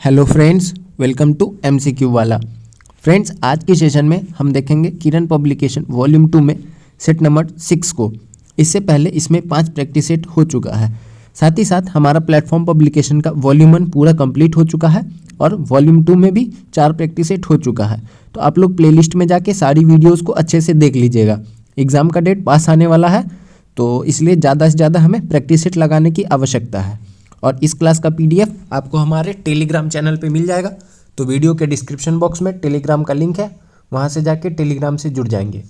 Hello friends, welcome to MCQ वाला। Friends, आज के सेशन में हम देखेंगे किरण पब्लिकेशन वॉल्यूम 2 में सेट नंबर 6 को। इससे पहले इसमें 5 प्रैक्टिस सेट हो चुका है। साथ ही साथ हमारा प्लेटफॉर्म पब्लिकेशन का वॉल्यूम 1 पूरा कंप्लीट हो चुका है और वॉल्यूम 2 में भी 4 प्रैक्टिस सेट हो चुका है। तो आप लोग प्लेलिस्ट में जाके सारी वीडियोज़ को अच्छे से देख लीजिएगा। एग्ज़ाम का डेट पास आने वाला है, तो इसलिए ज़्यादा से ज़्यादा हमें प्रैक्टिस सेट लगाने की आवश्यकता है। और इस क्लास का PDF आपको हमारे टेलीग्राम चैनल पे मिल जाएगा। तो वीडियो के डिस्क्रिप्शन बॉक्स में टेलीग्राम का लिंक है, वहाँ से जाके टेलीग्राम से जुड़ जाएंगे।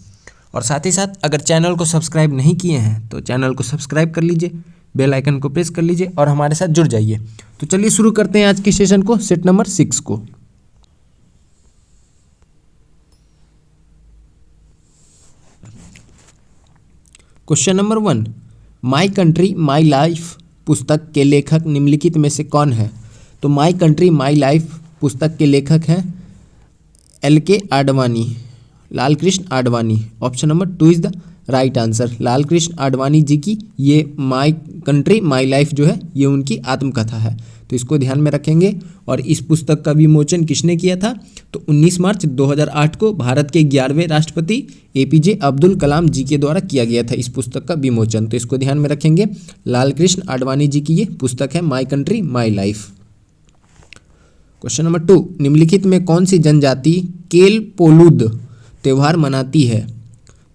और साथ ही साथ अगर चैनल को सब्सक्राइब नहीं किए हैं तो चैनल को सब्सक्राइब कर लीजिए, बेल आइकन को प्रेस कर लीजिए और हमारे साथ जुड़ जाइए। तो चलिए शुरू करते हैं आज की सेशन को, सेट नंबर 6 को। Question number 1, my country my life पुस्तक के लेखक निम्नलिखित में से कौन है? तो माई कंट्री माई लाइफ पुस्तक के लेखक हैं LK Advani, Lal Krishna Advani. Option number 2 is the right answer. Lal Krishna Advani ji की ये माई कंट्री माई लाइफ जो है ये उनकी आत्मकथा है, तो इसको ध्यान में रखेंगे। और इस पुस्तक का विमोचन किसने किया था? तो 19 मार्च 2008 को भारत के 11वें राष्ट्रपति APJ अब्दुल कलाम जी के द्वारा किया गया था इस पुस्तक का विमोचन, तो इसको ध्यान में रखेंगे। लाल कृष्ण आडवाणी जी की ये पुस्तक है my country my life. Question number 2, निम्नलिखित में कौन सी जनजाति केल पोलूद त्यौहार मनाती है?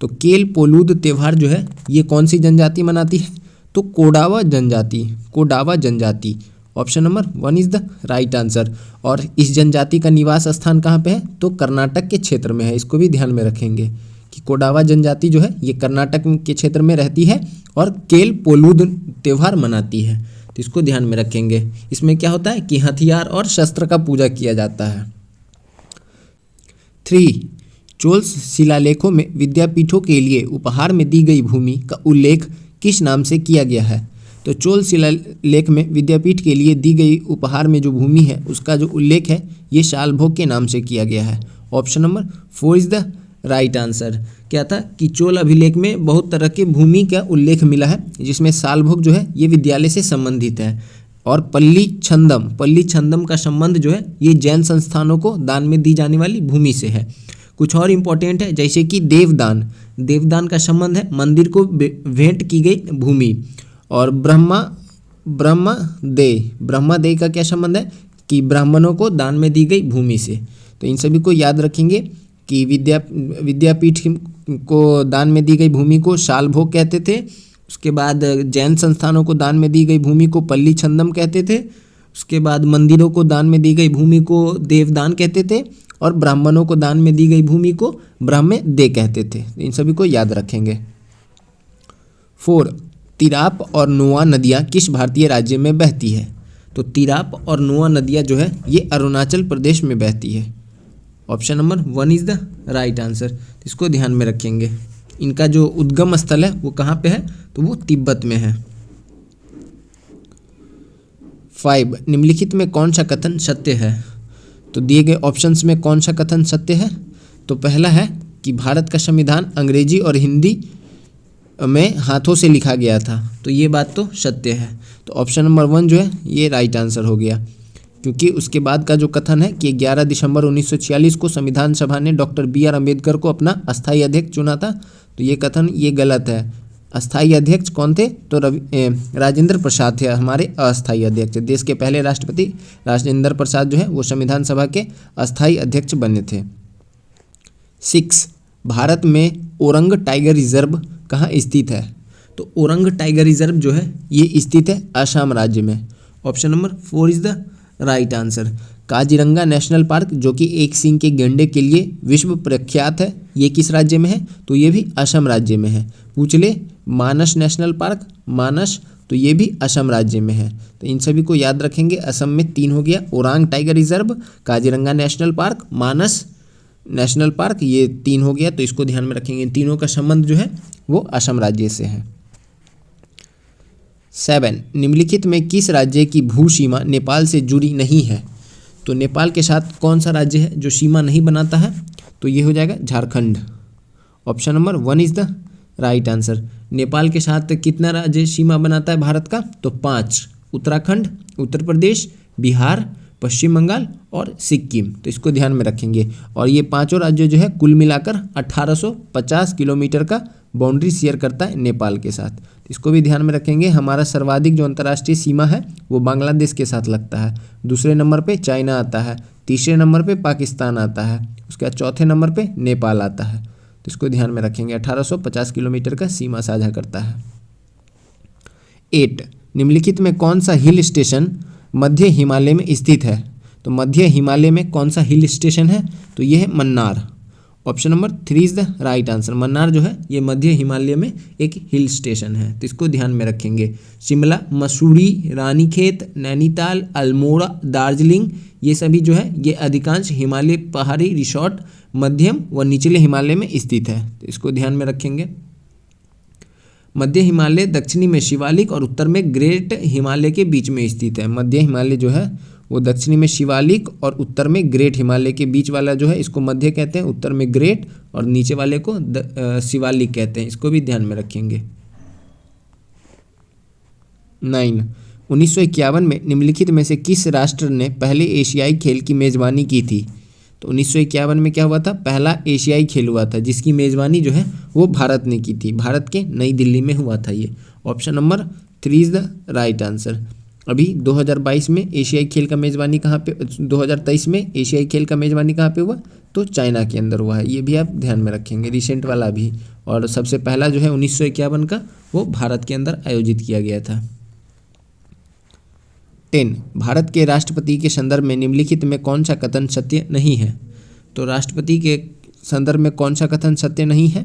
तो केल पोलूद त्यौहार जो है ये कौन सी जनजाति मनाती है? तो कोडावा जनजाति, कोडावा जनजाति। Option number 1 is the right answer. और इस जनजाति का निवास स्थान कहाँ पे है? तो कर्नाटक के क्षेत्र में है। इसको भी ध्यान में रखेंगे कि कोडावा जनजाति जो है ये कर्नाटक के क्षेत्र में रहती है और केल पोलूद त्यौहार मनाती है, तो इसको ध्यान में रखेंगे। इसमें क्या होता है कि हथियार और शस्त्र का पूजा किया जाता है। 3, चोल शिलालेखों में विद्यापीठों के लिए उपहार में दी गई भूमि का उल्लेख किस नाम से किया गया है? तो चोल शिलालेख में विद्यापीठ के लिए दी गई उपहार में जो भूमि है उसका जो उल्लेख है ये शालभोग के नाम से किया गया है। Option number 4 is the right answer. क्या था कि चोल अभिलेख में बहुत तरह के भूमि का उल्लेख मिला है, जिसमें शालभोग जो है ये विद्यालय से संबंधित है। और पल्ली छंदम का संबंध जो है ये जैन संस्थानों को दान में दी जाने वाली भूमि से है। कुछ और इम्पोर्टेंट है, जैसे कि देवदान का संबंध है मंदिर को भेंट की गई भूमि। और ब्रह्मदेय का क्या संबंध है कि ब्राह्मणों को दान में दी गई भूमि से। तो इन सभी को याद रखेंगे कि विद्यापीठ को दान में दी गई भूमि को शालभोग कहते थे। उसके बाद जैन संस्थानों को दान में दी गई भूमि को पल्ली छंदम कहते थे। उसके बाद मंदिरों को दान में दी गई भूमि को देवदान कहते थे और ब्राह्मणों को दान में दी गई भूमि को ब्रह्मदेय कहते थे। इन सभी को याद रखेंगे। 4, तिराप और नुआ नदियाँ किस भारतीय राज्य में बहती है? तो तिराप और नुआ नदियाँ जो है ये अरुणाचल प्रदेश में बहती है। Option number 1 is the right answer. इसको ध्यान में रखेंगे। इनका जो उद्गम स्थल है वो कहाँ पे है? तो वो तिब्बत में है। 5, निम्नलिखित में कौन सा कथन सत्य है? तो दिए गए ऑप्शंस में कौन सा कथन सत्य है? तो पहला है कि भारत का संविधान अंग्रेजी और हिंदी में हाथों से लिखा गया था, तो ये बात तो सत्य है। तो ऑप्शन नंबर 1 जो है ये राइट आंसर हो गया, क्योंकि उसके बाद का जो कथन है कि 11 दिसंबर 1946 को संविधान सभा ने डॉक्टर BR अम्बेडकर को अपना अस्थायी अध्यक्ष चुना था, तो ये कथन ये गलत है। अस्थायी अध्यक्ष कौन थे? तो राजेंद्र प्रसाद थे हमारे अस्थायी अध्यक्ष। देश के पहले राष्ट्रपति राजेंद्र प्रसाद जो है वो संविधान सभा के अस्थायी अध्यक्ष बने थे। 6, भारत में ओरंग टाइगर रिजर्व कहाँ स्थित है? तो ओरंग टाइगर रिजर्व जो है ये स्थित है असम राज्य में। Option number 4 is the right answer. Kaziranga national park जो कि एक सींग के गैंडे के लिए विश्व प्रख्यात है, ये किस राज्य में है? तो ये भी असम राज्य में है। पूछ ले मानस नेशनल पार्क, मानस, तो ये भी असम राज्य में है। तो इन सभी को याद रखेंगे। असम में 3 हो गया, Orang tiger reserve, Kaziranga national park, Manas national park, ये 3 हो गया, तो इसको ध्यान में रखेंगे। इन तीनों का संबंध जो है वो असम राज्य से है। 7, निम्नलिखित में किस राज्य की भू सीमा नेपाल से जुड़ी नहीं है? तो नेपाल के साथ कौन सा राज्य है जो सीमा नहीं बनाता है? तो ये हो जाएगा Jharkhand. Option number 1 is the right answer. Nepal के साथ कितना राज्य सीमा बनाता है भारत का? तो 5, उत्तराखंड, उत्तर प्रदेश, बिहार, पश्चिम बंगाल और सिक्किम। तो इसको ध्यान में रखेंगे। और ये पांचों राज्य जो है कुल मिलाकर 1850 किलोमीटर का बाउंड्री शेयर करता है नेपाल के साथ। इसको भी ध्यान में रखेंगे। हमारा सर्वाधिक जो अंतर्राष्ट्रीय सीमा है वो बांग्लादेश के साथ लगता है। दूसरे नंबर पे चाइना आता है, तीसरे नंबर पे पाकिस्तान आता है, उसके बाद चौथे नंबर पे नेपाल आता है। तो इसको ध्यान में रखेंगे। 1850 किलोमीटर का सीमा साझा करता है। 8 निम्नलिखित में कौन सा हिल स्टेशन मध्य हिमालय में स्थित है? तो मध्य हिमालय में कौन सा हिल स्टेशन है? तो ये है Mannar. Option number 3 is the right answer. Mannar जो है ये मध्य हिमालय में एक हिल स्टेशन है। तो इसको ध्यान में रखेंगे। शिमला, मसूरी, रानीखेत, नैनीताल, अल्मोड़ा, दार्जिलिंग, ये सभी जो है ये अधिकांश हिमालय पहाड़ी रिसोर्ट मध्यम व निचले हिमालय में स्थित है। तो इसको ध्यान में रखेंगे। मध्य हिमालय दक्षिणी में शिवालिक और उत्तर में ग्रेट हिमालय के बीच में स्थित है। मध्य हिमालय जो है वो दक्षिणी में शिवालिक और उत्तर में ग्रेट हिमालय के बीच वाला जो है इसको मध्य कहते हैं, उत्तर में ग्रेट और नीचे वाले को शिवालिक कहते हैं। इसको भी ध्यान में रखेंगे। 9 1951 में निम्नलिखित में से किस राष्ट्र ने पहले एशियाई खेल की मेज़बानी की थी? तो 1951 में क्या हुआ था? पहला एशियाई खेल हुआ था जिसकी मेज़बानी जो है वो भारत ने की थी। भारत के नई दिल्ली में हुआ था ये। Option number 3 is the right answer. अभी 2022 में एशियाई खेल का मेज़बानी कहाँ पे, 2023 में एशियाई खेल का मेज़बानी कहाँ पे हुआ? तो चाइना के अंदर हुआ है। ये भी आप ध्यान में रखेंगे। रिसेंट वाला भी। और सबसे पहला जो है 1951 का वो भारत के अंदर आयोजित किया गया था। 10 भारत के राष्ट्रपति के संदर्भ में निम्नलिखित में कौन सा कथन सत्य नहीं है? तो राष्ट्रपति के संदर्भ में कौन सा कथन सत्य नहीं है?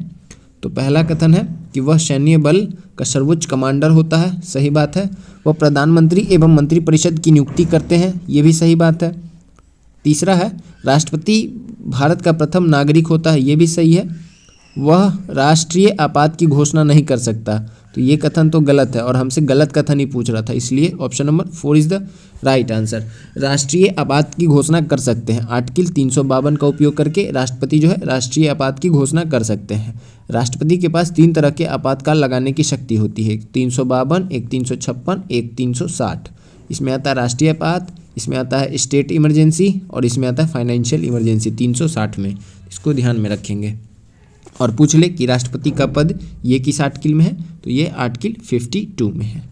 तो पहला कथन है कि वह सैन्य बल का सर्वोच्च कमांडर होता है। सही बात है। वह प्रधानमंत्री एवं मंत्रिपरिषद की नियुक्ति करते हैं। ये भी सही बात है। तीसरा है राष्ट्रपति भारत का प्रथम नागरिक होता है। ये भी सही है। वह राष्ट्रीय आपात की घोषणा नहीं कर सकता। तो ये कथन तो गलत है और हमसे गलत कथन ही पूछ रहा था, इसलिए option number 4 is the right answer. राष्ट्रीय आपात की घोषणा कर सकते हैं। आर्टिकल 352 का उपयोग करके राष्ट्रपति जो है राष्ट्रीय आपात की घोषणा कर सकते हैं। राष्ट्रपति के पास 3 तरह के आपातकाल लगाने की शक्ति होती है। 352, एक 356, एक 360। इसमें आता है राष्ट्रीय आपात, इसमें आता है स्टेट इमरजेंसी और इसमें आता है फाइनेंशियल इमरजेंसी 360 में। इसको ध्यान में रखेंगे। और पूछ ले कि राष्ट्रपति का पद ये किस आर्टिकल में है? तो ये आर्टिकल 52 में है।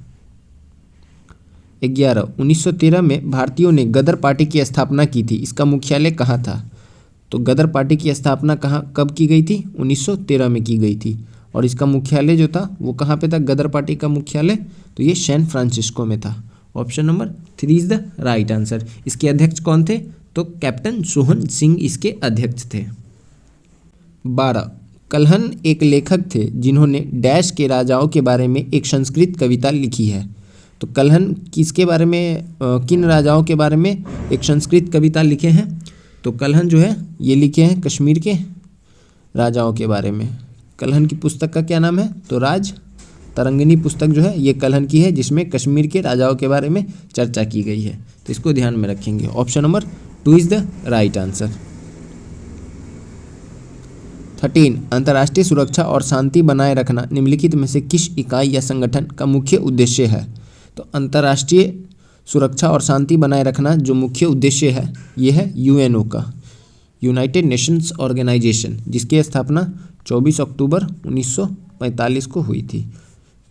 11 1913 में भारतीयों ने गदर पार्टी की स्थापना की थी। इसका मुख्यालय कहाँ था? तो गदर पार्टी की स्थापना कब की गई थी? 1913 में की गई थी। और इसका मुख्यालय जो था वो कहाँ पे था? गदर पार्टी का मुख्यालय तो ये सैन फ्रांसिस्को में था। Option number 3 is the right answer. इसके अध्यक्ष कौन थे? तो कैप्टन सोहन सिंह इसके अध्यक्ष थे। 12 कल्हन एक लेखक थे जिन्होंने डैश के राजाओं के बारे में एक संस्कृत कविता लिखी है। तो कल्हन किसके बारे में, किन राजाओं के बारे में एक संस्कृत कविता लिखे हैं? तो कल्हन जो है ये लिखे हैं कश्मीर के राजाओं के बारे में। कल्हन की पुस्तक का क्या नाम है? तो राज तरंगिनी पुस्तक जो है ये कल्हन की है जिसमें कश्मीर के राजाओं के बारे में चर्चा की गई है। तो इसको ध्यान में रखेंगे। Option number 2 is the right answer. 13 अंतर्राष्ट्रीय सुरक्षा और शांति बनाए रखना निम्नलिखित में से किस इकाई या संगठन का मुख्य उद्देश्य है? तो अंतर्राष्ट्रीय सुरक्षा और शांति बनाए रखना जो मुख्य उद्देश्य है ये है यूएनओ का, यूनाइटेड नेशंस ऑर्गेनाइजेशन, जिसकी स्थापना 24 अक्टूबर 1945 को हुई थी।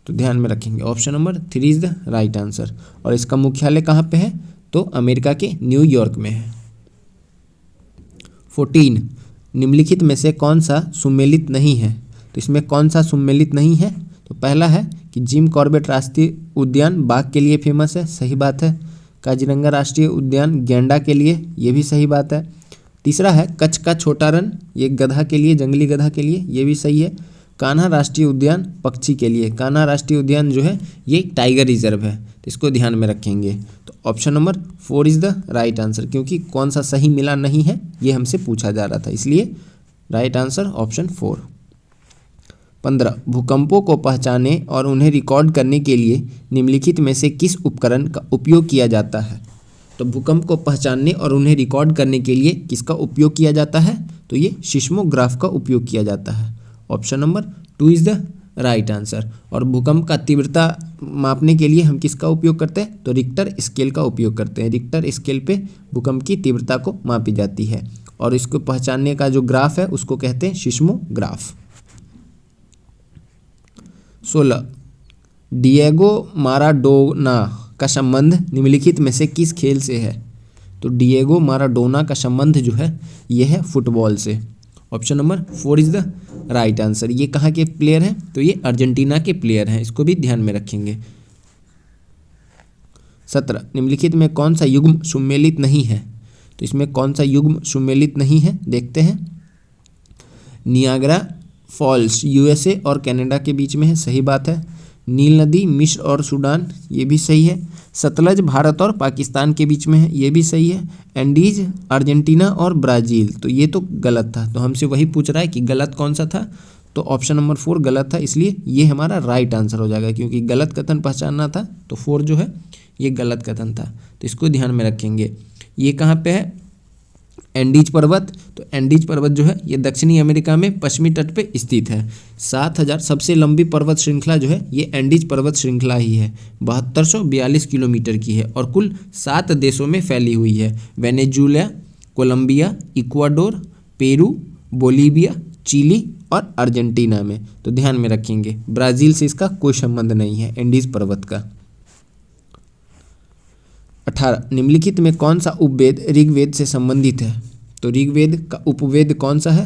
तो ध्यान में रखेंगे। Option number 3 is the right answer. और इसका मुख्यालय कहाँ पे है? तो अमेरिका के न्यूयॉर्क में है। 14 निम्नलिखित में से कौन सा सुमेलित नहीं है? तो इसमें कौन सा सुमेलित नहीं है? तो पहला है कि जिम कॉर्बेट राष्ट्रीय उद्यान बाघ के लिए फेमस है। सही बात है। काजीरंगा राष्ट्रीय उद्यान गैंडा के लिए, ये भी सही बात है। तीसरा है कच्छ का छोटा रन, ये गधा के लिए, जंगली गधा के लिए, ये भी सही है। कान्हा राष्ट्रीय उद्यान पक्षी के लिए, कान्हा राष्ट्रीय उद्यान जो है ये टाइगर रिजर्व है। तो इसको ध्यान में रखेंगे। तो option number 4 is the right answer, क्योंकि कौन सा सही मिला नहीं है ये हमसे पूछा जा रहा था, इसलिए राइट आंसर ऑप्शन 4। 15 भूकंपों को पहचाने और उन्हें रिकॉर्ड करने के लिए निम्नलिखित में से किस उपकरण का उपयोग किया जाता है? तो भूकंप को पहचानने और उन्हें रिकॉर्ड करने के लिए किसका उपयोग किया जाता है? तो ये सिस्मोग्राफ का उपयोग किया जाता है। Option number 2 is the right answer. और भूकंप का तीव्रता मापने के लिए हम किसका उपयोग करते हैं? तो रिक्टर स्केल का उपयोग करते हैं। रिक्टर स्केल पे भूकंप की तीव्रता को मापी जाती है और इसको पहचानने का जो ग्राफ है उसको कहते हैं सिस्मोग्राफ। 16 डिएगो माराडोना का संबंध निम्नलिखित में से किस खेल से है? तो डिएगो माराडोना का संबंध जो है ये है फुटबॉल से। Option number 4 is the right answer. ये कहाँ के प्लेयर हैं? तो ये अर्जेंटीना के प्लेयर हैं, इसको भी ध्यान में रखेंगे। 17 निम्नलिखित में कौन सा युग्म सुमेलित नहीं है? तो इसमें कौन सा युग्म सुमेलित नहीं है देखते हैं। नियाग्रा फॉल्स यूएसए और कनाडा के बीच में है, सही बात है। नील नदी मिस्र और सूडान, ये भी सही है। सतलज भारत और पाकिस्तान के बीच में है, ये भी सही है। एंडीज अर्जेंटीना और ब्राज़ील, तो ये तो गलत था। तो हमसे वही पूछ रहा है कि गलत कौन सा था, तो ऑप्शन नंबर 4 गलत था, इसलिए ये हमारा राइट आंसर हो जाएगा। क्योंकि गलत कथन पहचानना था तो 4 जो है ये गलत कथन था, तो इसको ध्यान में रखेंगे। ये कहाँ पे है? एंडीज पर्वत। तो एंडीज पर्वत जो है ये दक्षिणी अमेरिका में पश्चिमी तट पे स्थित है। 7000 सबसे लंबी पर्वत श्रृंखला जो है ये एंडीज पर्वत श्रृंखला ही है। 7242 किलोमीटर की है और कुल 7 देशों में फैली हुई है। Venezuela, Colombia, Ecuador, Peru, Bolivia, Chile और अर्जेंटीना में। तो ध्यान में रखेंगे ब्राज़ील से इसका कोई संबंध नहीं है एंडीज पर्वत का। 18 निम्नलिखित में कौन सा उपवेद ऋग्वेद से संबंधित है? तो ऋग्वेद का उपवेद कौन सा है?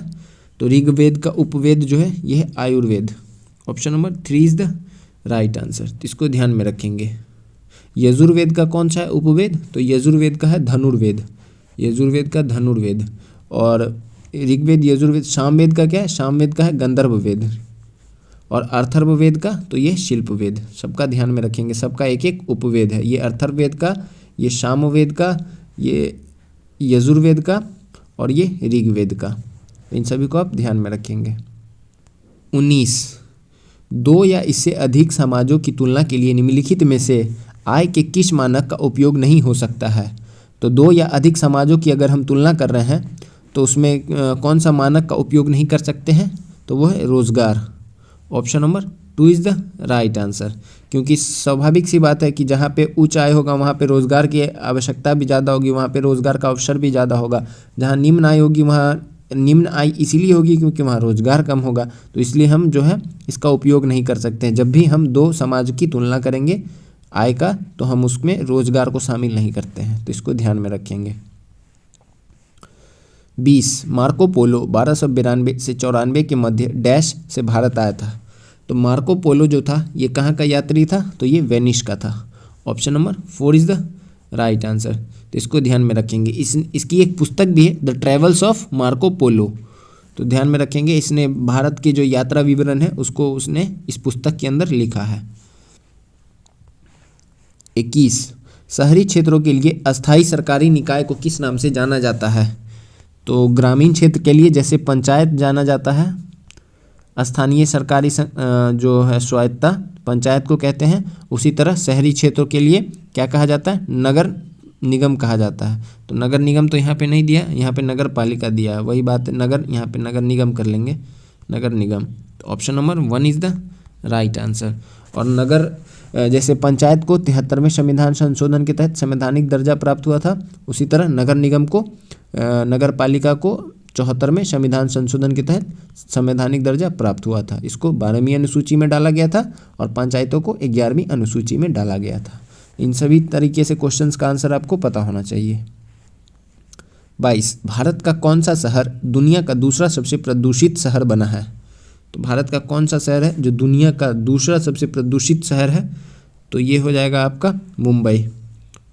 तो ऋग्वेद का उपवेद जो है यह है Ayurveda. Option number 3 is the right answer, तो इसको ध्यान में रखेंगे। यजुर्वेद का कौन सा है उपवेद? तो यजुर्वेद का है धनुर्वेद। यजुर्वेद का धनुर्वेद। और ऋग्वेद, यजुर्वेद, सामवेद का क्या है? सामवेद का है गंधर्ववेद। और अथर्ववेद का तो ये शिल्पवेद। सबका ध्यान में रखेंगे, सबका एक एक उपवेद है। ये अथर्ववेद का, ये सामवेद का, ये यजुर्वेद का और ये ऋग्वेद का। इन सभी को आप ध्यान में रखेंगे। 19 2 या इससे अधिक समाजों की तुलना के लिए निम्नलिखित में से आय के किस मानक का उपयोग नहीं हो सकता है? तो 2 या अधिक समाजों की अगर हम तुलना कर रहे हैं तो उसमें कौन सा मानक का उपयोग नहीं कर सकते हैं? तो वो है रोजगार। Option number 2 is the right answer. क्योंकि स्वाभाविक सी बात है कि जहाँ पे उच्च आय होगा वहाँ पे रोज़गार की आवश्यकता भी ज़्यादा होगी, वहाँ पे रोज़गार का अवसर भी ज़्यादा होगा। जहाँ निम्न आय होगी वहाँ निम्न आय इसीलिए होगी क्योंकि वहाँ रोज़गार कम होगा। तो इसलिए हम जो है इसका उपयोग नहीं कर सकते हैं। जब भी हम 2 समाज की तुलना करेंगे आय का तो हम उसमें रोज़गार को शामिल नहीं करते हैं, तो इसको ध्यान में रखेंगे। 20 मार्को पोलो 1292 से 94 के मध्य डैश से भारत आया था। तो मार्को पोलो जो था ये कहाँ का यात्री था? तो ये वेनिस का था। Option number 4 is the right answer, तो इसको ध्यान में रखेंगे। इसकी एक पुस्तक भी है, the travels of Marco Polo. तो ध्यान में रखेंगे, इसने भारत की जो यात्रा विवरण है उसको उसने इस पुस्तक के अंदर लिखा है। 21 शहरी क्षेत्रों के लिए अस्थायी सरकारी निकाय को किस नाम से जाना जाता है? तो ग्रामीण क्षेत्र के लिए जैसे पंचायत जाना जाता है, स्थानीय सरकारी जो है स्वायत्ता पंचायत को कहते हैं, उसी तरह शहरी क्षेत्रों के लिए क्या कहा जाता है? नगर निगम कहा जाता है। तो नगर निगम तो यहाँ पे नहीं दिया, यहाँ पे नगर पालिका दिया है, वही बात है नगर, यहाँ पे नगर निगम कर लेंगे, नगर निगम। तो option number 1 is the right answer. और नगर जैसे पंचायत को 73वें संविधान संशोधन के तहत संवैधानिक दर्जा प्राप्त हुआ था, उसी तरह नगर निगम को नगर पालिका को 74वें संविधान संशोधन के तहत संवैधानिक दर्जा प्राप्त हुआ था। इसको 12वीं अनुसूची में डाला गया था और पंचायतों को 11वीं अनुसूची में डाला गया था। इन सभी तरीके से क्वेश्चंस का आंसर आपको पता होना चाहिए। 22 भारत का कौन सा शहर दुनिया का दूसरा सबसे प्रदूषित शहर बना है? तो भारत का कौन सा शहर है जो दुनिया का दूसरा सबसे प्रदूषित शहर है? तो ये हो जाएगा आपका Mumbai.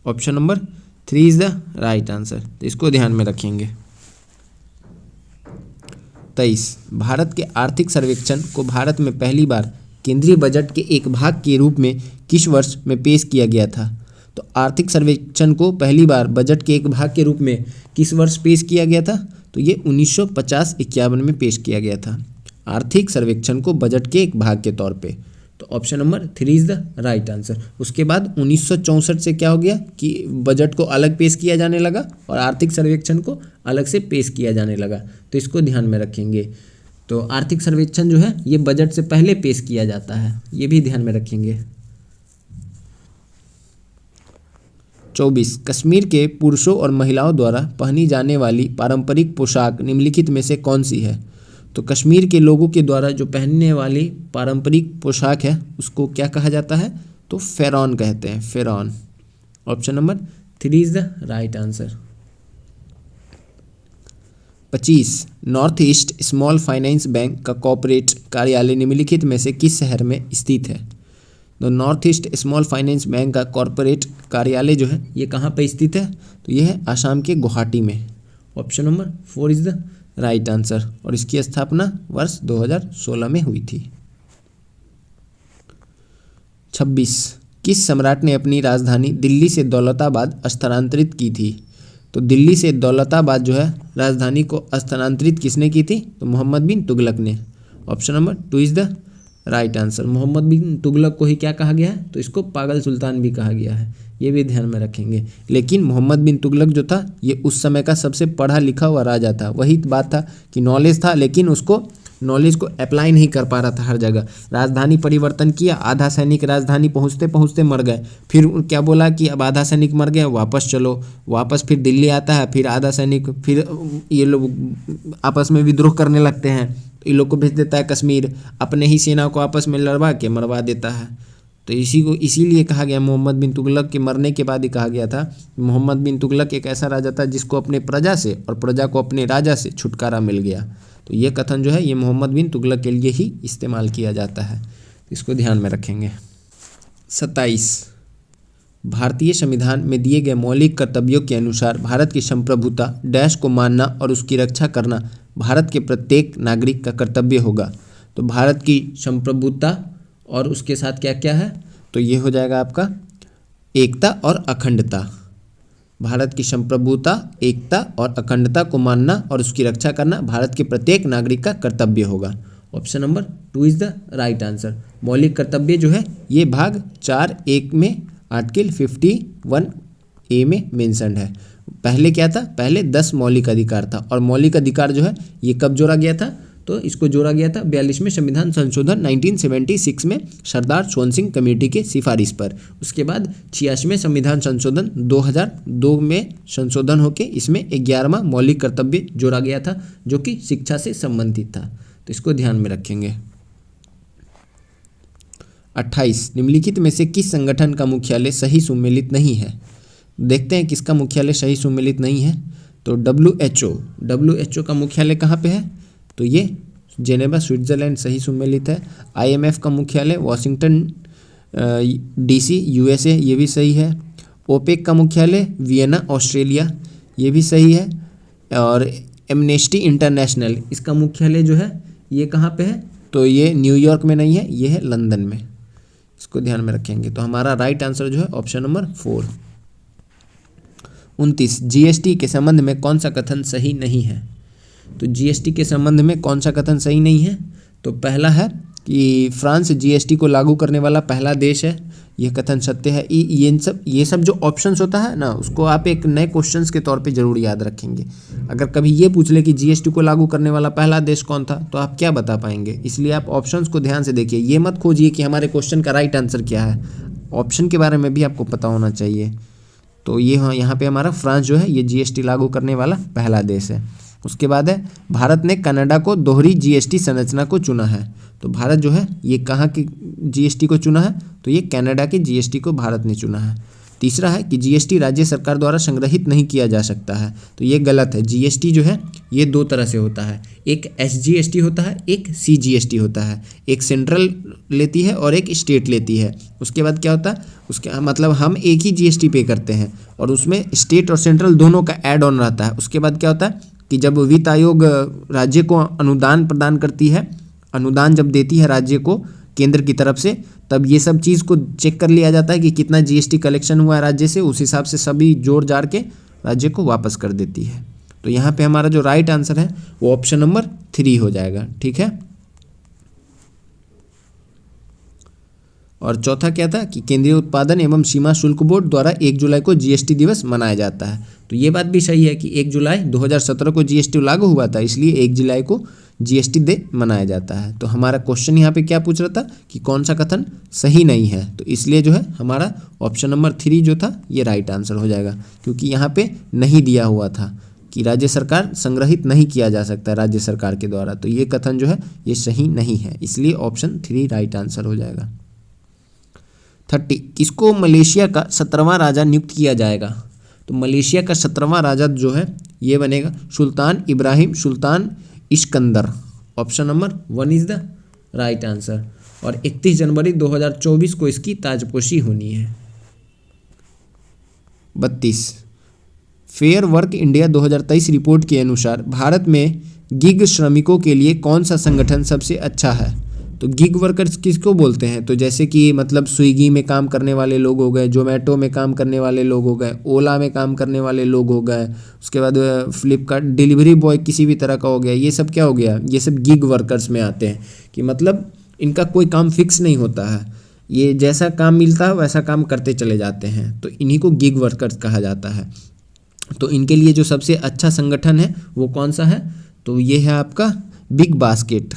Option number 3 is the right answer, तो इसको ध्यान में रखेंगे। 23 भारत के आर्थिक सर्वेक्षण को भारत में पहली बार केंद्रीय बजट के एक भाग के रूप में किस वर्ष में पेश किया गया था? तो आर्थिक सर्वेक्षण को पहली बार बजट के एक भाग के रूप में किस वर्ष पेश किया गया था? तो ये 1950-51 में पेश किया गया था, आर्थिक सर्वेक्षण को बजट के एक भाग के तौर पे। तो option number 3 is the right answer. उसके बाद 1964 से क्या हो गया कि बजट को अलग पेश किया जाने लगा और आर्थिक सर्वेक्षण को अलग से पेश किया जाने लगा, तो इसको ध्यान में रखेंगे। तो आर्थिक सर्वेक्षण जो है ये बजट से पहले पेश किया जाता है, ये भी ध्यान में रखेंगे। 24 कश्मीर के पुरुषों और महिलाओं द्वारा पहनी जाने वाली पारंपरिक पोशाक निम्नलिखित में से कौन सी है? तो कश्मीर के लोगों के द्वारा जो पहनने वाली पारंपरिक पोशाक है उसको क्या कहा जाता है? तो फेरॉन कहते हैं, फेरॉन। Option number 3 is the right answer. 25 north east small finance bank का कॉर्पोरेट कार्यालय निम्नलिखित में से किस शहर में स्थित है? तो north east small finance bank का कॉर्पोरेट कार्यालय जो है ये कहाँ पे स्थित है? तो ये है आसाम के गुवाहाटी में। Option number 4 is the right answer. और इसकी स्थापना वर्ष 2016 में हुई थी। 26 किस सम्राट ने अपनी राजधानी दिल्ली से दौलताबाद स्थानांतरित की थी? तो दिल्ली से दौलताबाद जो है राजधानी को स्थानांतरित किसने की थी? तो मोहम्मद बिन तुगलक ने। Option number 2 is the right answer. Muhammad bin Tughlaq को ही क्या कहा गया है? तो इसको पागल सुल्तान भी कहा गया है, ये भी ध्यान में रखेंगे। लेकिन मोहम्मद बिन तुगलक जो था ये उस समय का सबसे पढ़ा लिखा हुआ राजा था। वही बात था कि नॉलेज था लेकिन उसको नॉलेज को अप्लाई नहीं कर पा रहा था हर जगह। राजधानी परिवर्तन किया, आधा सैनिक राजधानी पहुंचते पहुंचते मर गए। फिर क्या बोला कि अब आधा सैनिक मर गया, वापस चलो। वापस फिर दिल्ली आता है, फिर आधा सैनिक, फिर ये लोग आपस में विद्रोह करने लगते हैं। ये लोग को भेज देता है कश्मीर, अपने ही सेना को आपस में लड़वा के मरवा देता है। तो इसीलिए कहा गया मोहम्मद बिन तुगलक के मरने के बाद ही कहा गया था मोहम्मद बिन तुगलक एक ऐसा राजा था जिसको अपने प्रजा से और प्रजा को अपने राजा से छुटकारा मिल गया। तो ये कथन जो है ये मोहम्मद बिन तुगलक के लिए ही इस्तेमाल किया जाता है, इसको ध्यान में रखेंगे। 27 भारतीय संविधान में दिए गए मौलिक कर्तव्यों के अनुसार भारत की संप्रभुता डैश को मानना और उसकी रक्षा करना भारत के प्रत्येक नागरिक का कर्तव्य होगा। तो भारत की संप्रभुता और उसके साथ क्या क्या है? तो ये हो जाएगा आपका एकता और अखंडता। भारत की संप्रभुता, एकता और अखंडता को मानना और उसकी रक्षा करना भारत के प्रत्येक नागरिक का कर्तव्य होगा। Option number 2 is the right answer. मौलिक कर्तव्य जो है ये भाग 4(1) में आर्टिकल 51(a) में मेंशन्ड है। पहले क्या था? पहले 10 मौलिक अधिकार था और मौलिक अधिकार जो है ये कब जोड़ा गया था? तो इसको जोड़ा गया था 42वें संविधान संशोधन 1976 में सरदार सोवन सिंह कमेटी के सिफारिश पर। उसके बाद 86वें संविधान संशोधन 2002 में संशोधन होकर इसमें 11वां मौलिक कर्तव्य जोड़ा गया था जो कि शिक्षा से संबंधित था। तो इसको ध्यान में रखेंगे। 28 निम्नलिखित में से किस संगठन का मुख्यालय सही सुमेलित नहीं है? देखते हैं किसका मुख्यालय सही सुमेलित नहीं है। तो WHO का मुख्यालय कहाँ पे है? तो ये जेनेवा स्विट्जरलैंड सही सुमेलित है। IMF का मुख्यालय वाशिंगटन DC USA, ये भी सही है। OPEC का मुख्यालय वियना ऑस्ट्रेलिया, ये भी सही है। और एमनेस्टी इंटरनेशनल इसका मुख्यालय जो है ये कहाँ पे है? तो ये न्यूयॉर्क में नहीं है, ये है लंदन में। इसको ध्यान में रखेंगे। तो हमारा राइट आंसर जो है ऑप्शन नंबर 4। 29 GST के संबंध में कौन सा कथन सही नहीं है? तो GST के संबंध में कौन सा कथन सही नहीं है? तो पहला है कि फ्रांस GST को लागू करने वाला पहला देश है, यह कथन सत्य है। ये सब जो ऑप्शंस होता है ना उसको आप एक नए क्वेश्चंस के तौर पे जरूर याद रखेंगे। अगर कभी ये पूछ ले कि GST को लागू करने वाला पहला देश कौन था तो आप क्या बता पाएंगे। इसलिए आप ऑप्शंस को ध्यान से देखिए, ये मत खोजिए कि हमारे क्वेश्चन का राइट आंसर क्या है। ऑप्शन के बारे में भी आपको पता होना चाहिए। तो ये हाँ, यहाँ पे हमारा फ्रांस जो है ये GST लागू करने वाला पहला देश है। उसके बाद है भारत ने कनाडा को दोहरी GST संरचना को चुना है। तो भारत जो है ये कहाँ की GST को चुना है? तो ये कनाडा की GST को भारत ने चुना है। तीसरा है कि GST राज्य सरकार द्वारा संग्रहित नहीं किया जा सकता है। तो ये गलत है। GST जो है ये दो तरह से होता है, एक SGST होता है, एक CGST होता है। एक सेंट्रल लेती है और एक स्टेट लेती है। उसके बाद क्या होता है? उसके मतलब हम एक ही GST पे करते हैं और उसमें स्टेट और सेंट्रल दोनों का ऐड ऑन रहता है। उसके बाद क्या होता है कि जब वित्त आयोग राज्य को अनुदान प्रदान करती है, अनुदान जब देती है राज्य को केंद्र की तरफ से, तब ये सब चीज़ को चेक कर लिया जाता है कि कितना GST कलेक्शन हुआ है राज्य से, उस हिसाब से सभी जोड़ जाड़ के राज्य को वापस कर देती है। तो यहाँ पे हमारा जो राइट आंसर है वो ऑप्शन नंबर 3 हो जाएगा। ठीक है। और चौथा क्या था कि केंद्रीय उत्पादन एवं सीमा शुल्क बोर्ड द्वारा 1 जुलाई को GST दिवस मनाया जाता है। तो ये बात भी सही है कि 1 जुलाई 2017 को GST लागू हुआ था, इसलिए 1 जुलाई को जीएसटी डे मनाया जाता है। तो हमारा क्वेश्चन यहाँ पे क्या पूछ रहा था कि कौन सा कथन सही नहीं है, तो इसलिए जो है हमारा ऑप्शन नंबर 3 जो था ये राइट आंसर हो जाएगा, क्योंकि यहाँ पे नहीं दिया हुआ था कि राज्य सरकार संग्रहित नहीं किया जा सकता राज्य सरकार के द्वारा, तो ये कथन जो है ये सही नहीं है, इसलिए ऑप्शन 3 राइट आंसर हो जाएगा। 30, किसको मलेशिया का 17वां राजा नियुक्त किया जाएगा? तो मलेशिया का 17वां राजा जो है ये बनेगा Sultan Ibrahim Sultan Iskandar. Option number 1 is the right answer. और 31 जनवरी 2024 को इसकी ताजपोशी होनी है। 32, फेयर वर्क इंडिया 2023 रिपोर्ट के अनुसार भारत में गिग श्रमिकों के लिए कौन सा संगठन सबसे अच्छा है? तो गिग वर्कर्स किसको बोलते हैं? तो जैसे कि मतलब स्विगी में काम करने वाले लोग हो गए, जोमेटो में काम करने वाले लोग हो गए, ओला में काम करने वाले लोग हो गए, उसके बाद फ्लिपकार्ट डिलीवरी बॉय किसी भी तरह का हो गया, ये सब क्या हो गया, ये सब गिग वर्कर्स में आते हैं कि मतलब इनका कोई काम फिक्स नहीं होता है, ये जैसा काम मिलता है वैसा काम करते चले जाते हैं, तो इन्हीं को गिग वर्कर्स कहा जाता है। तो इनके लिए जो सबसे अच्छा संगठन है वो कौन सा है? तो ये है आपका big basket.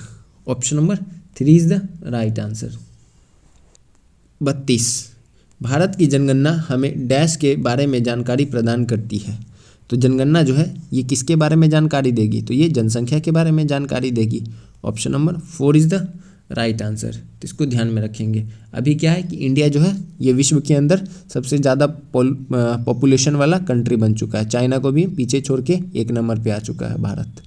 Option number 3 is the right answer. 32, Bharat की जनगणना हमें डैश के बारे में जानकारी प्रदान करती है। तो जनगणना जो है ये किसके बारे में जानकारी देगी? तो ये जनसंख्या के बारे में जानकारी देगी। Option number 4 is the right answer. तो इसको ध्यान में रखेंगे। अभी क्या है कि इंडिया जो है ये विश्व के अंदर सबसे ज़्यादा पॉपुलेशन वाला कंट्री बन चुका है, चाइना को भी पीछे छोड़ के 1 नंबर पे आ चुका है भारत।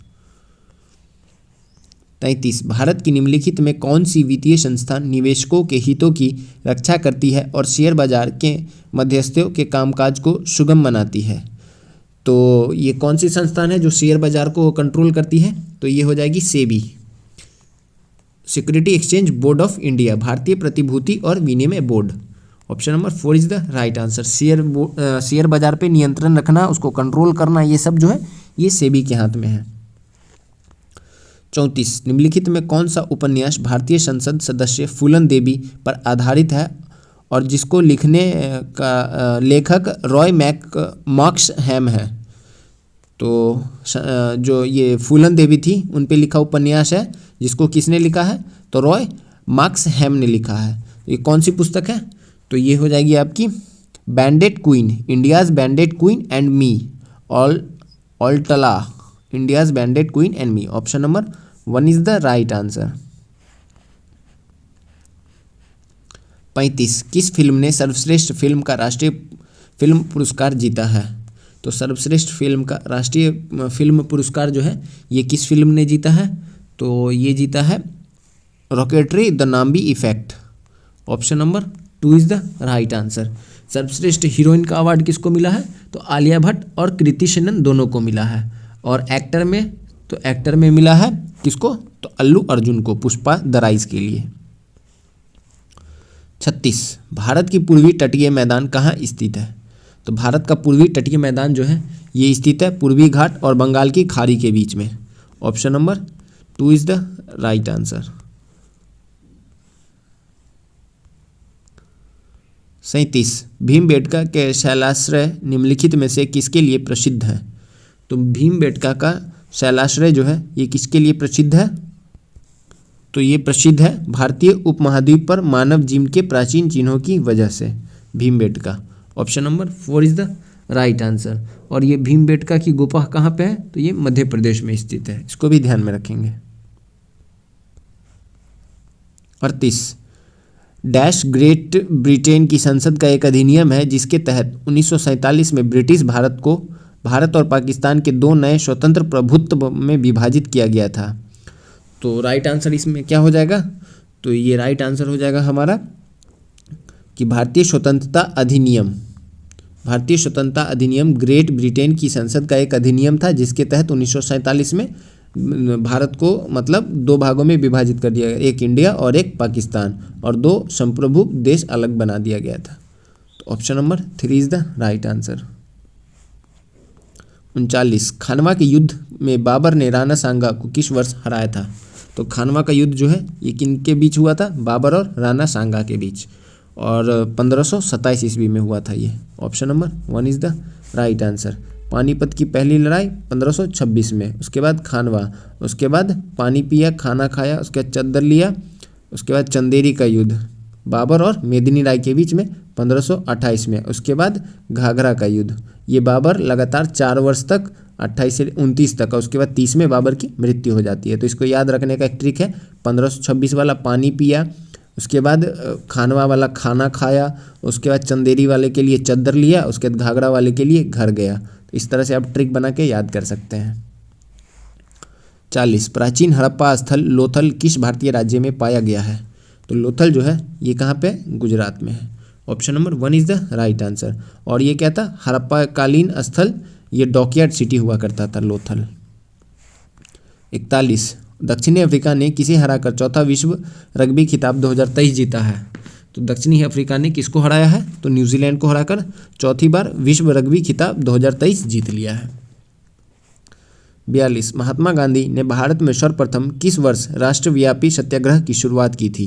33, भारत की निम्नलिखित में कौन सी वित्तीय संस्था निवेशकों के हितों की रक्षा करती है और शेयर बाजार के मध्यस्थों के कामकाज को सुगम बनाती है? तो ये कौन सी संस्थान है जो शेयर बाजार को कंट्रोल करती है? तो ये हो जाएगी SEBI, security exchange board of India, भारतीय प्रतिभूति और विनिमय board. Option number 4 is the right answer. Share बाजार पे नियंत्रण रखना, उसको कंट्रोल करना, ये सब जो है ये सेबी के हाथ में है। 34, निम्नलिखित में कौन सा उपन्यास भारतीय संसद सदस्य फूलन देवी पर आधारित है और जिसको लिखने का लेखक रॉय मार्क्सहैम है? तो जो ये फूलन देवी थी उन पे लिखा उपन्यास है, जिसको किसने लिखा है? तो रॉय मार्क्सहैम ने लिखा है। ये कौन सी पुस्तक है? तो ये हो जाएगी आपकी Bandit Queen, India's Bandit Queen and me, ऑल्टला, India's Bandit Queen and me. Option number 1 is the right answer. 35, किस फिल्म ने सर्वश्रेष्ठ फिल्म का राष्ट्रीय फिल्म पुरस्कार जीता है? तो सर्वश्रेष्ठ फिल्म का राष्ट्रीय फिल्म पुरस्कार जो है ये किस फिल्म ने जीता है? तो ये जीता है rocketry the Nambi effect. Option number 2 is the right answer. सर्वश्रेष्ठ हीरोइन का अवार्ड किसको मिला है? तो आलिया भट्ट और कृति सेनन दोनों को मिला है। और एक्टर में मिला है किसको? तो अल्लू अर्जुन को, पुष्पा द राइज के लिए। 36, भारत की पूर्वी तटीय मैदान कहाँ स्थित है? तो भारत का पूर्वी तटीय मैदान जो है ये स्थित है पूर्वी घाट और बंगाल की खाड़ी के बीच में। Option number 2 is the right answer. 37, Bhimbetka के शैलाश्रय निम्नलिखित में से किसके लिए प्रसिद्ध है? तो भीमबेटका का शैलाश्रय जो है ये किसके लिए प्रसिद्ध है? तो ये प्रसिद्ध है भारतीय उपमहाद्वीप पर मानव जीवन के प्राचीन चिन्हों की वजह से, Bhimbetka. Option number 4 is the right answer. और ये भीमबेटका की गुफा कहाँ पे है? तो ये मध्य प्रदेश में स्थित है, इसको भी ध्यान में रखेंगे। 38, डैश ग्रेट ब्रिटेन की संसद का एक अधिनियम है जिसके तहत 1947 में ब्रिटिश भारत को भारत और पाकिस्तान के 2 नए स्वतंत्र प्रभुत्व में विभाजित किया गया था। तो राइट आंसर इसमें क्या हो जाएगा? तो ये राइट आंसर हो जाएगा हमारा कि भारतीय स्वतंत्रता अधिनियम ग्रेट ब्रिटेन की संसद का एक अधिनियम था जिसके तहत 1947 में भारत को मतलब 2 भागों में विभाजित कर दिया गया, एक इंडिया और एक पाकिस्तान, और 2 संप्रभु देश अलग बना दिया गया था। तो option number 3 is the right answer. 39, खानवा के युद्ध में बाबर ने राणा सांगा को किस वर्ष हराया था? तो खानवा का युद्ध जो है ये किनके बीच हुआ था? बाबर और राणा सांगा के बीच, और 1527 ईस्वी में हुआ था ये। Option number 1 is the right answer. Panipat की पहली लड़ाई 1526 में, उसके बाद खानवा, उसके बाद पानी पिया खाना खाया, उसके बाद चद्दर लिया, उसके बाद चंदेरी का युद्ध बाबर और मेदिनी राय के बीच में 1528 में, उसके बाद घाघरा का युद्ध। ये बाबर लगातार 4 वर्ष तक 28 से 29 तक, और उसके बाद 30 में बाबर की मृत्यु हो जाती है। तो इसको याद रखने का एक ट्रिक है, 1526 वाला पानी पिया, उसके बाद खानवा वाला खाना खाया, उसके बाद चंदेरी वाले के लिए चद्दर लिया, उसके बाद घाघरा वाले के लिए घर गया। तो इस तरह से आप ट्रिक बना के याद कर सकते हैं। 40 प्राचीन हड़प्पा स्थल लोथल किस भारतीय राज्य में पाया गया है? तो लोथल जो है ये कहाँ पे? गुजरात में है। Option number 1 is the right answer. और ये क्या था? हड़प्पा कालीन स्थल, ये डॉकयार्ड सिटी हुआ करता था लोथल। 41 दक्षिणी अफ्रीका ने किसे हराकर चौथा विश्व रग्बी खिताब 2023 जीता है? तो दक्षिणी अफ्रीका ने किसको हराया है? तो न्यूजीलैंड को हराकर चौथी बार विश्व रग्बी खिताब 2023 जीत लिया है। 42 महात्मा गांधी ने भारत में सर्वप्रथम किस वर्ष राष्ट्रव्यापी सत्याग्रह की शुरुआत की थी?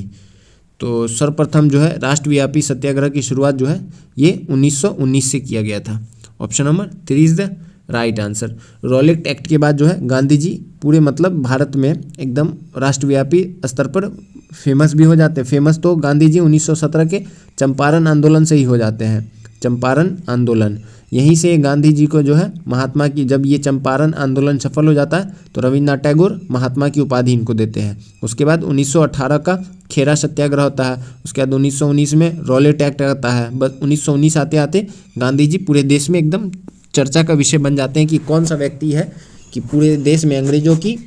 तो सर्वप्रथम जो है राष्ट्रव्यापी सत्याग्रह की शुरुआत जो है ये 1919 से किया गया था। Option number 3 is the right answer. Rowlatt act के बाद जो है गांधी जी पूरे मतलब भारत में एकदम राष्ट्रव्यापी स्तर पर फेमस भी हो जाते हैं। फेमस तो गांधी जी 1917 के चंपारण आंदोलन से ही हो जाते हैं। चंपारण आंदोलन, यहीं से गांधी जी को जो है महात्मा की, जब ये चंपारण आंदोलन सफल हो जाता है तो रविन्द्रनाथ टैगोर महात्मा की उपाधि इनको देते हैं। उसके बाद 1918 का खेरा सत्याग्रह होता है। उसके बाद 1919 में रॉलेट एक्ट आता है। बस 1919 आते आते गांधी जी पूरे देश में एकदम चर्चा का विषय बन जाते हैं कि कौन सा व्यक्ति है कि पूरे देश में अंग्रेजों की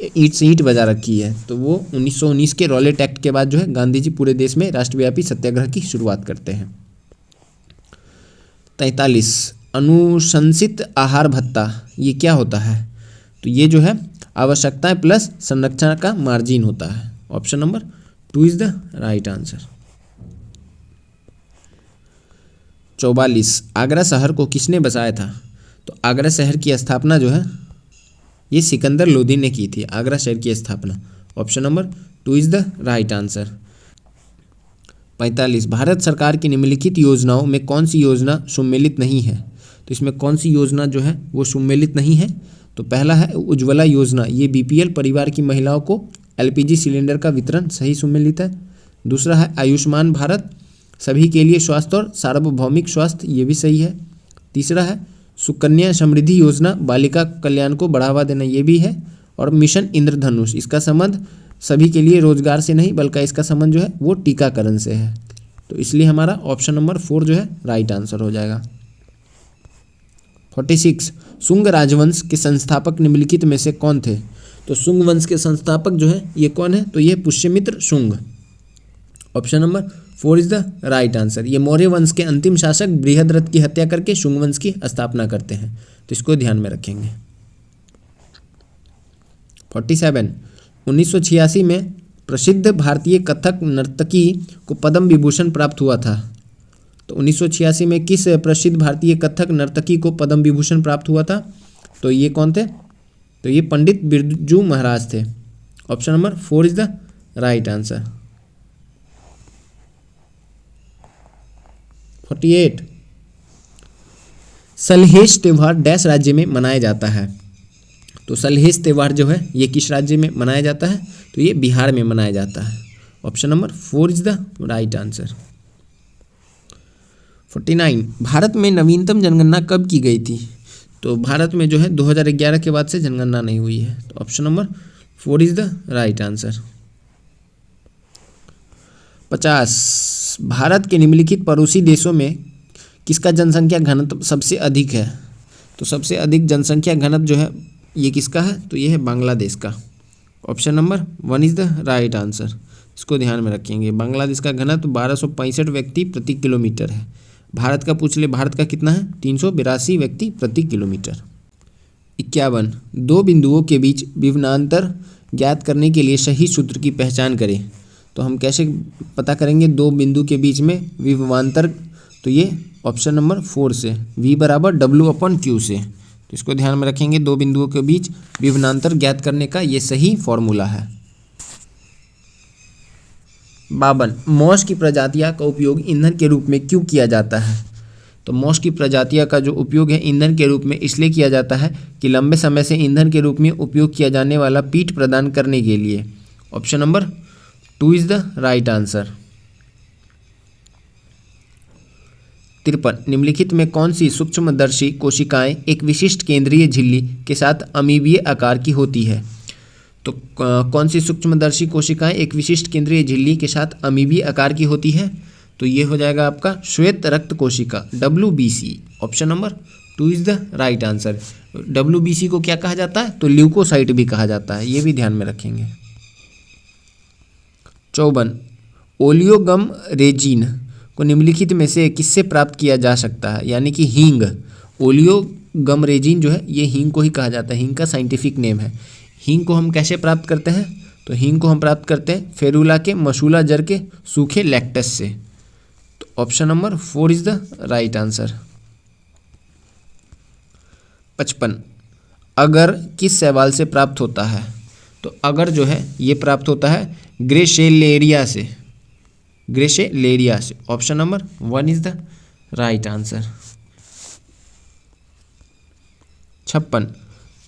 ईंट से ईंट बजा रखी है। तो वो 1919 के रॉलेट एक्ट के बाद जो है गांधी जी पूरे देश में राष्ट्रव्यापी सत्याग्रह की शुरुआत करते हैं। 43 अनुशंसित आहार भत्ता ये क्या होता है? तो ये जो है आवश्यकताएं प्लस संरक्षण का मार्जिन होता है। Option number 2 is the right answer. 44 Agra शहर को किसने बसाया था? तो आगरा शहर की स्थापना जो है ये सिकंदर लोदी ने की थी, आगरा शहर की स्थापना। Option number 2 is the right answer. 45 Bharat सरकार की निम्नलिखित योजनाओं में कौन सी योजना सम्मिलित नहीं है? तो इसमें कौन सी योजना जो है वो सम्मिलित नहीं है? तो पहला है उज्ज्वला योजना, ये बीपीएल परिवार की महिलाओं को एलपीजी सिलेंडर का वितरण, सही सम्मिलित है। दूसरा है आयुष्मान भारत, सभी के लिए स्वास्थ्य और सार्वभौमिक स्वास्थ्य, ये भी सही है। तीसरा है सुकन्या समृद्धि योजना, बालिका कल्याण को बढ़ावा देना, ये भी है। और मिशन इंद्रधनुष, इसका संबंध सभी के लिए रोजगार से नहीं बल्कि इसका संबंध जो है वो टीकाकरण से है। तो इसलिए हमारा ऑप्शन नंबर 4 जो है राइट आंसर हो जाएगा। 46 शुंग राजवंश के संस्थापक निम्नलिखित में से कौन थे? तो शुंग वंश के संस्थापक जो है ये कौन है? तो ये Pushyamitra Shunga. Option number 4 is the right answer. ये मौर्य वंश के अंतिम शासक बृहद्रथ की हत्या करके शुंग वंश की स्थापना करते हैं, तो इसको ध्यान में रखेंगे। 47 1986 में प्रसिद्ध भारतीय कथक नर्तकी को पद्म विभूषण प्राप्त हुआ था। तो 1986 में किस प्रसिद्ध भारतीय कथक नर्तकी को पद्म विभूषण प्राप्त हुआ था? तो ये कौन थे? तो ये पंडित बिरजू महाराज थे। Option number 4 is the right answer. 48 Salhesh त्योहार डैश राज्य में मनाया जाता है? तो सलहेश त्योहार जो है ये किस राज्य में मनाया जाता है? तो ये बिहार में मनाया जाता है। Option number 4 is the right answer. 49 Bharat में नवीनतम जनगणना कब की गई थी? तो भारत में जो है 2011 के बाद से जनगणना नहीं हुई है। तो option number 4 is the right answer. 50 Bharat के निम्नलिखित पड़ोसी देशों में किसका जनसंख्या घनत्व सबसे अधिक है? तो सबसे अधिक जनसंख्या घनत्व जो है ये किसका है? तो ये है बांग्लादेश का। Option number 1 is the right answer. इसको ध्यान में रखेंगे। बांग्लादेश का घनत्व 1265 व्यक्ति प्रति किलोमीटर है। भारत का पूछ ले, भारत का कितना है? 382 व्यक्ति प्रति किलोमीटर। 51 दो बिंदुओं के बीच विभवांतर ज्ञात करने के लिए सही सूत्र की पहचान करें। तो हम कैसे पता करेंगे दो बिंदु के बीच में विभवांतर? तो ये ऑप्शन नंबर 4 से, V बराबर W/Q से। तो इसको ध्यान में रखेंगे। दो बिंदुओं के बीच विभवांतर ज्ञात करने का ये सही फॉर्मूला है। 52 मौस की प्रजातियां का उपयोग ईंधन के रूप में क्यों किया जाता है? तो मॉस की प्रजातियों का जो उपयोग है ईंधन के रूप में इसलिए किया जाता है कि लंबे समय से ईंधन के रूप में उपयोग किया जाने वाला पीठ प्रदान करने के लिए। Option number 2 is the right answer. 53 निम्नलिखित में कौन सी सूक्ष्मदर्शी कोशिकाएं एक विशिष्ट केंद्रीय झिल्ली के साथ अमीबीय आकार की होती है? तो कौन सी सूक्ष्मदर्शी कोशिकाएं एक विशिष्ट केंद्रीय झिल्ली के साथ अमीबीय आकार की होती है? तो ये हो जाएगा आपका श्वेत रक्त कोशिका WBC। Option number 2 is the right answer. WBC को क्या कहा जाता है? तो ल्यूकोसाइट भी कहा जाता है, ये भी ध्यान में रखेंगे। 54 ओलियोगम रेजिन को निम्नलिखित में से किससे प्राप्त किया जा सकता है? यानी कि हींग। ओलियोगम रेजिन जो है ये हींग को ही कहा जाता है, हींग का साइंटिफिक नेम है। हींग को हम कैसे प्राप्त करते हैं? तो हींग को हम प्राप्त करते हैं फेरुला के मसूला जड़ के सूखे लैक्टस से। तो option number 4 is the right answer. 55 अगर किस शैवाल से प्राप्त होता है? तो अगर जो है ये प्राप्त होता है ग्रेसेलेरिया से, ग्रेसेलेरिया से। Option number 1 is the right answer. 56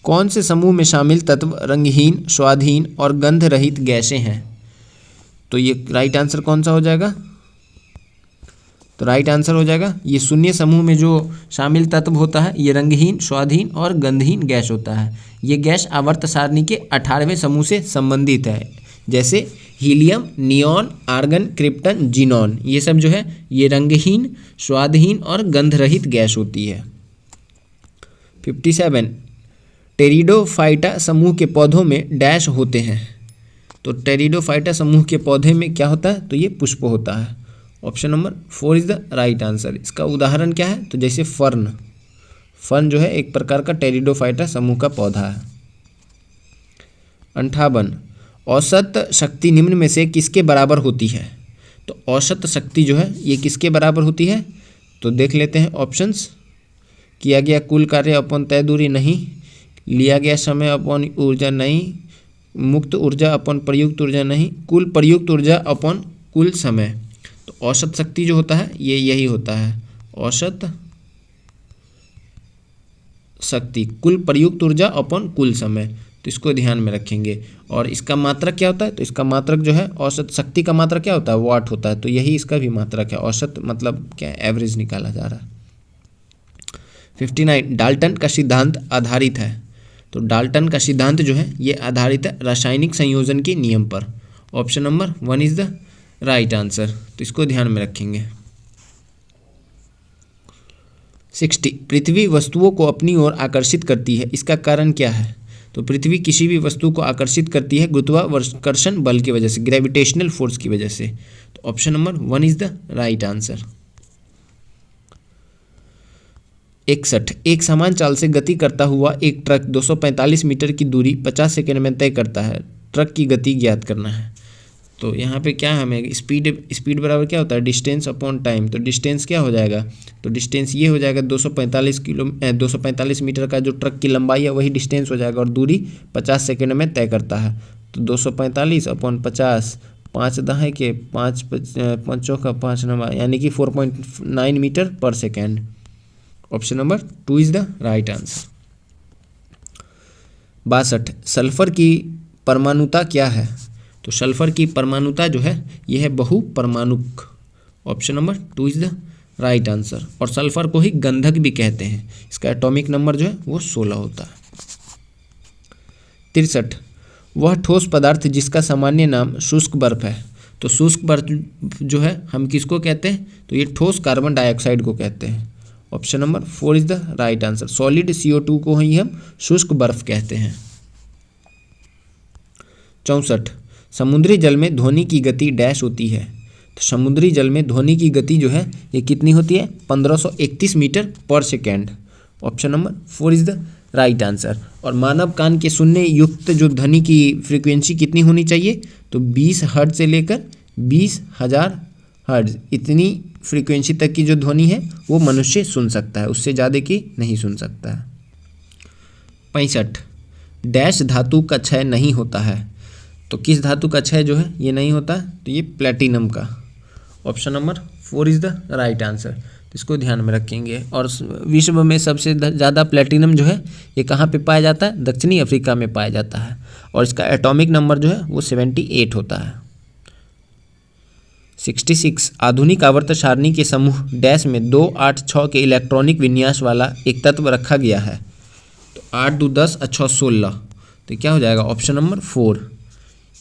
कौन से समूह में शामिल तत्व रंगहीन, स्वादहीन और गंध रहित गैसें हैं? तो ये राइट आंसर कौन सा हो जाएगा? तो राइट आंसर हो जाएगा ये शून्य समूह में जो शामिल तत्व होता है ये रंगहीन, स्वादहीन और गंधहीन गैस होता है। ये गैस आवर्त सारणी के 18वें समूह से संबंधित है, जैसे helium, neon, argon, krypton, xenon. ये सब जो है ये रंगहीन, स्वादहीन और गंध रहित गैस होती है। 57 टेरिडोफाइटा समूह के पौधों में डैश होते हैं। तो टेरिडोफाइटा समूह के पौधे में क्या होता है? तो ये पुष्प होता है। Option number 4 is the right answer. इसका उदाहरण क्या है? तो जैसे फर्न, फर्न जो है एक प्रकार का टेरिडोफाइटा समूह का पौधा है। 58 औसत शक्ति निम्न में से किसके बराबर होती है? तो औसत शक्ति जो है ये किसके बराबर होती है? तो देख लेते हैं ऑप्शंस। किया गया कुल कार्य अपन तय दूरी नहीं, लिया गया समय अपन ऊर्जा नहीं, मुक्त ऊर्जा अपन प्रयुक्त ऊर्जा नहीं, कुल प्रयुक्त ऊर्जा अपन कुल समय। तो औसत शक्ति जो होता है ये यही होता है, औसत शक्ति कुल प्रयुक्त ऊर्जा अपन कुल समय। तो इसको ध्यान में रखेंगे। और इसका मात्रक क्या होता है? तो इसका मात्रक जो है औसत शक्ति का मात्रक क्या होता है? वाट होता है। तो यही इसका भी मात्रक है। औसत मतलब क्या, एवरेज निकाला जा रहा है। 59 डाल्टन का सिद्धांत आधारित है। तो डाल्टन का सिद्धांत जो है ये आधारित है रासायनिक संयोजन के नियम पर। Option number 1 is the right answer. तो इसको ध्यान में रखेंगे। 60 पृथ्वी वस्तुओं को अपनी ओर आकर्षित करती है, इसका कारण क्या है? तो पृथ्वी किसी भी वस्तु को आकर्षिट करती है गुरुत्वाकर्षण बल की वजह से, ग्रेविटेशनल फोर्स की वजह से। तो option number 1 is the right answer. 61 एक समान चाल से गति करता हुआ एक ट्रक 245 मीटर की दूरी 50 सेकंड में तय करता है। ट्रक की गति ज्ञात करना है। तो यहाँ पे क्या हमें स्पीड बराबर क्या होता है? Distance upon time. तो डिस्टेंस क्या हो जाएगा? तो डिस्टेंस ये हो जाएगा 245 मीटर का जो ट्रक की लंबाई है वही डिस्टेंस हो जाएगा, और दूरी 50 सेकंड में तय करता है। तो 245 अपॉन 50, 5 दहाई के 5 5 का 5 नंबर, यानी कि 4.9 मीटर पर second. Option number 2 is the right answer. 62 sulphur की परमाणुता क्या है? तो सल्फर की परमाणुता जो है यह है बहुपरमाणुक। Option number 2 is the right answer. और सल्फर को ही गंधक भी कहते हैं। इसका एटॉमिक नंबर जो है वो 16 होता है। 63 वह ठोस पदार्थ जिसका सामान्य नाम शुष्क बर्फ है। तो शुष्क बर्फ जो है हम किसको कहते हैं? तो ये ठोस कार्बन डाइऑक्साइड को कहते हैं। Option number 4 is the right answer. Solid CO2 को ही हम शुष्क बर्फ कहते हैं। 64 समुद्री जल में ध्वनि की गति डैश होती है। तो समुद्री जल में ध्वनि की गति जो है ये कितनी होती है? 1531 मीटर पर second. Option number 4 is the right answer. और मानव कान के सुनने युक्त जो ध्वनि की फ्रीक्वेंसी कितनी होनी चाहिए? तो 20 हर्ट्ज से लेकर 20,000 हर्ट्ज, इतनी फ्रीक्वेंसी तक की जो ध्वनि है वो मनुष्य सुन सकता है, उससे ज़्यादा की नहीं सुन सकता है। 65 डैश धातु का क्षय नहीं होता है। तो किस धातु का क्षय जो है ये नहीं होता है? तो ये प्लेटिनम का। Option number 4 is the right answer. इसको ध्यान में रखेंगे। और विश्व में सबसे ज़्यादा प्लेटिनम जो है ये कहाँ पे पाया जाता है? दक्षिणी अफ्रीका में पाया जाता है। और इसका एटॉमिक नंबर जो है वो 78 होता है। 66 आधुनिक आवर्त सारणी के समूह डैश में 2, 8, 6 के इलेक्ट्रॉनिक विन्यास वाला एक तत्व रखा गया है। तो 8, 2, 10 और 6, 16। तो क्या हो जाएगा? Option number 4।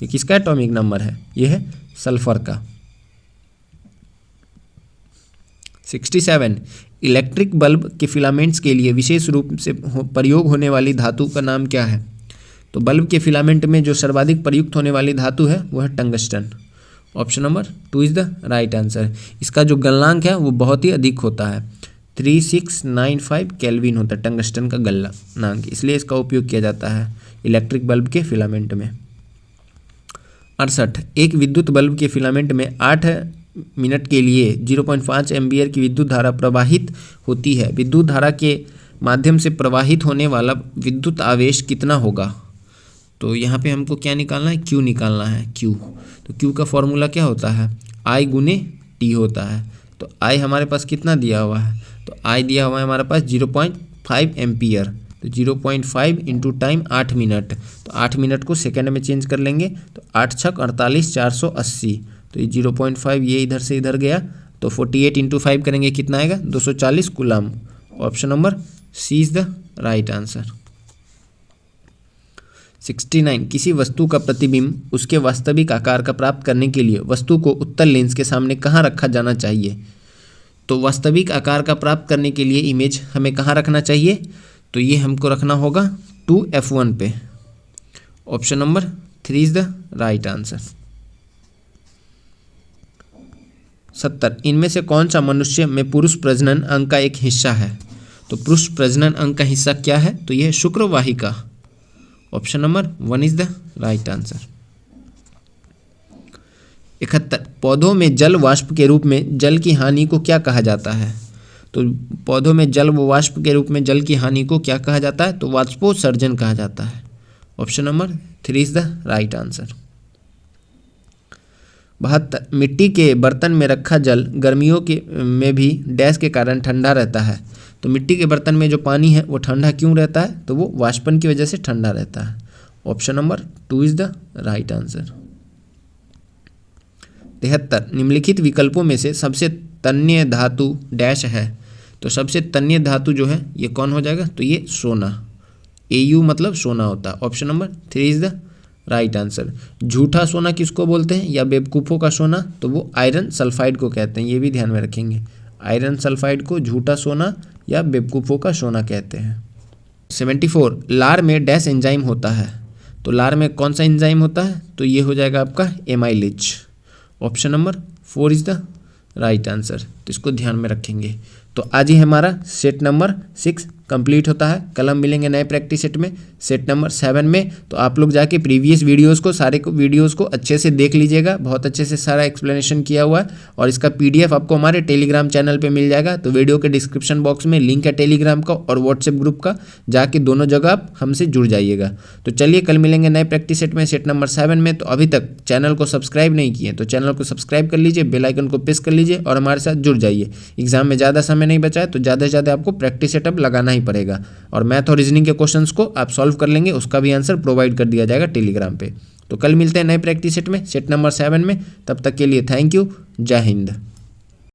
ये किसका एटॉमिक नंबर है? ये है सल्फर का। 67 इलेक्ट्रिक बल्ब के फिलामेंट्स के लिए विशेष रूप से प्रयोग होने वाली धातु का नाम क्या है? तो बल्ब के फिलामेंट में जो सर्वाधिक प्रयुक्त होने वाली धातु है वो है tungsten. Option number 2 is the right answer. इसका जो गलनांक है वो बहुत ही अधिक होता है, 3695 केल्विन होता है टंगस्टन का गलनांक, इसलिए इसका उपयोग किया जाता है इलेक्ट्रिक बल्ब के फिलामेंट में। 68 एक विद्युत बल्ब के फिलामेंट में 8 मिनट के लिए 0.5 एम्पियर की विद्युत धारा प्रवाहित होती है। विद्युत धारा के माध्यम से प्रवाहित होने वाला विद्युत आवेश कितना होगा? तो यहाँ पे हमको क्या निकालना है? Q निकालना है, Q। तो Q का फॉर्मूला क्या होता है? I गुने T होता है। तो I हमारे पास कितना दिया हुआ है? तो I दिया हुआ है हमारे पास 0.5 एम्पियर। तो 0.5 इंटू टाइम 8 मिनट। तो 8 मिनट को सेकेंड में चेंज कर लेंगे। तो 8 छक 48, 480। तो ये 0.5 ये इधर से इधर गया। तो 48 इंटू 5 करेंगे कितना आएगा? 240 coulomb. Option number C is the right answer. 69 किसी वस्तु का प्रतिबिंब उसके वास्तविक आकार का प्राप्त करने के लिए वस्तु को उत्तल लेंस के सामने कहाँ रखा जाना चाहिए? तो वास्तविक आकार का प्राप्त करने के लिए इमेज हमें कहाँ रखना चाहिए? तो ये हमको रखना होगा 2f1 पे। Option number 3 is the right answer. 70 इनमें से कौन सा मनुष्य में पुरुष प्रजनन अंग का एक हिस्सा है? तो पुरुष प्रजनन अंग का हिस्सा क्या है? तो यह है शुक्रवाहिका। Option number 1 is the right answer. 71 पौधों में जल वाष्प के रूप में जल की हानि को क्या कहा जाता है? तो पौधों में जल वाष्प के रूप में जल की हानि को क्या कहा जाता है? तो वाष्पोत्सर्जन कहा जाता है। Option number 3 is the right answer. 72 मिट्टी के बर्तन में रखा जल गर्मियों के में भी डैश के कारण ठंडा रहता है। तो मिट्टी के बर्तन में जो पानी है वो ठंडा क्यों रहता है? तो वो वाष्पन की वजह से ठंडा रहता है। Option number 2 is the right answer. 73 निम्नलिखित विकल्पों में से सबसे तन्य धातु डैश है। तो सबसे तन्य धातु जो है ये कौन हो जाएगा? तो ये सोना। Au मतलब सोना होता है। Option number 3 is the right answer. झूठा सोना किसको बोलते हैं या बेवकूफ़ों का सोना? तो वो आयरन सल्फाइड को कहते हैं। ये भी ध्यान में रखेंगे, आयरन सल्फाइड को झूठा सोना या बेवकूफ़ों का सोना कहते हैं। 74 लार में डैश एंजाइम होता है। तो लार में कौन सा एंजाइम होता है? तो ये हो जाएगा आपका amylase. Option number 4 is the right answer. तो इसको ध्यान में रखेंगे। तो आज ही हमारा सेट नंबर 6 कंप्लीट होता है। कल हम मिलेंगे नए प्रैक्टिस सेट में, सेट नंबर 7 में। तो आप लोग जाके प्रीवियस वीडियोस को वीडियोस को अच्छे से देख लीजिएगा। बहुत अच्छे से सारा एक्सप्लेनेशन किया हुआ है और इसका PDF आपको हमारे टेलीग्राम चैनल पे मिल जाएगा। तो वीडियो के डिस्क्रिप्शन बॉक्स में लिंक है टेलीग्राम का और व्हाट्सएप ग्रुप का, जाके दोनों जगह आप हमसे जुड़ जाइएगा। तो चलिए कल मिलेंगे नए प्रैक्टिस सेट में, सेट नंबर 7 में। तो अभी तक चैनल को सब्सक्राइब नहीं किए तो चैनल को सब्सक्राइब कर लीजिए, बेल आइकन को प्रेस कर लीजिए और हमारे साथ जुड़ जाइए। एग्जाम में ज़्यादा समय नहीं बचा है तो ज़्यादा से ज़्यादा आपको प्रैक्टिस सेटअप लगाना ही पड़ेगा। और मैथ और रीजनिंग के क्वेश्चंस को आप सॉल्व कर लेंगे, उसका भी आंसर प्रोवाइड कर दिया जाएगा टेलीग्राम पे। तो कल मिलते हैं नए प्रैक्टिस सेट में, सेट नंबर 7 में। तब तक के लिए थैंक यू। जय हिंद।